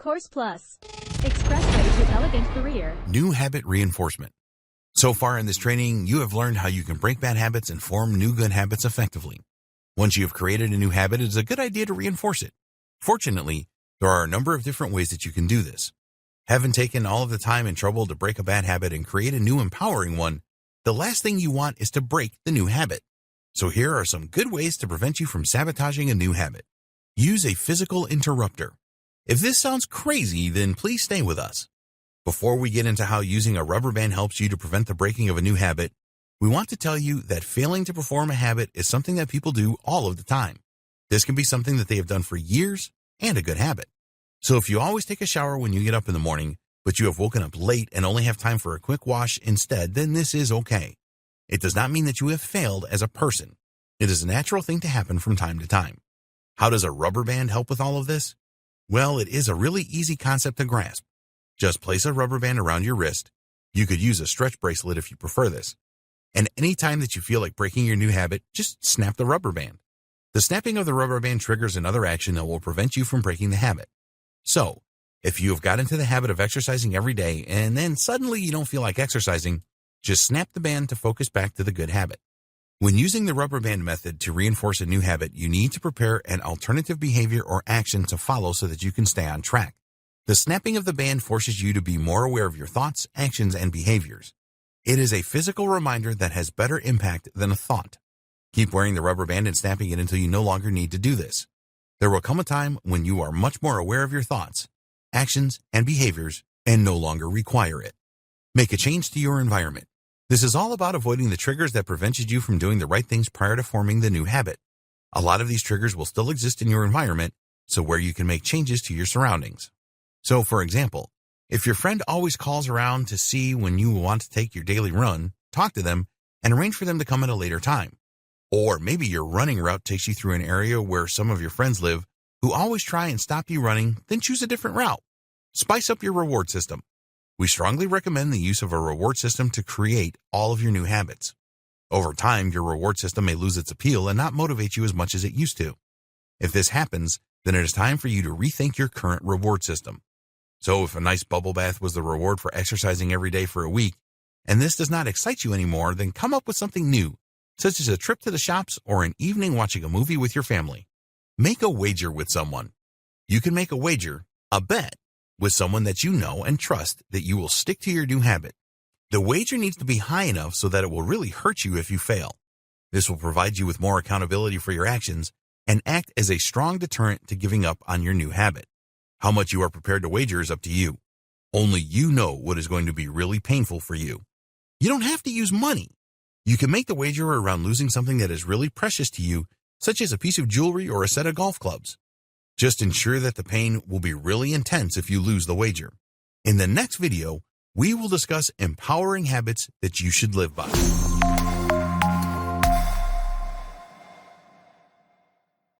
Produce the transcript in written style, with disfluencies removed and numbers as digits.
Course Plus. Expressway to elegant career. New habit reinforcement. So far in this training, you have learned how you can break bad habits and form new good habits effectively. Once you have created a new habit, it is a good idea to reinforce it. Fortunately, there are a number of different ways that you can do this. Having taken all of the time and trouble to break a bad habit and create a new empowering one, the last thing you want is to break the new habit. So here are some good ways to prevent you from sabotaging a new habit. Use a physical interrupter. If this sounds crazy, then please stay with us. Before we get into how using a rubber band helps you to prevent the breaking of a new habit, we want to tell you that failing to perform a habit is something that people do all of the time. This can be something that they have done for years and a good habit. So if you always take a shower when you get up in the morning, but you have woken up late and only have time for a quick wash instead, then this is okay. It does not mean that you have failed as a person. It is a natural thing to happen from time to time. How does a rubber band help with all of this? Well, it is a really easy concept to grasp. Just place a rubber band around your wrist. You could use a stretch bracelet if you prefer this. And anytime that you feel like breaking your new habit, just snap the rubber band. The snapping of the rubber band triggers another action that will prevent you from breaking the habit. So, if you have got into the habit of exercising every day and then suddenly you don't feel like exercising, just snap the band to focus back to the good habit. When using the rubber band method to reinforce a new habit, you need to prepare an alternative behavior or action to follow so that you can stay on track. The snapping of the band forces you to be more aware of your thoughts, actions, and behaviors. It is a physical reminder that has better impact than a thought. Keep wearing the rubber band and snapping it until you no longer need to do this. There will come a time when you are much more aware of your thoughts, actions, and behaviors and no longer require it. Make a change to your environment. This is all about avoiding the triggers that prevented you from doing the right things prior to forming the new habit. A lot of these triggers will still exist in your environment, so where you can make changes to your surroundings. So, for example, if your friend always calls around to see when you want to take your daily run, talk to them and arrange for them to come at a later time. Or maybe your running route takes you through an area where some of your friends live who always try and stop you running, then choose a different route. Spice up your reward system. We strongly recommend the use of a reward system to create all of your new habits. Over time, your reward system may lose its appeal and not motivate you as much as it used to. If this happens, then it is time for you to rethink your current reward system. So if a nice bubble bath was the reward for exercising every day for a week, and this does not excite you anymore, then come up with something new, such as a trip to the shops or an evening watching a movie with your family. Make a wager with someone. You can make a wager, a bet, with someone that you know and trust that you will stick to your new habit. The wager needs to be high enough so that it will really hurt you if you fail. This will provide you with more accountability for your actions and act as a strong deterrent to giving up on your new habit. How much you are prepared to wager is up to you. Only you know what is going to be really painful for you. You don't have to use money. You can make the wager around losing something that is really precious to you, such as a piece of jewelry or a set of golf clubs. Just ensure that the pain will be really intense if you lose the wager. In the next video, we will discuss empowering habits that you should live by.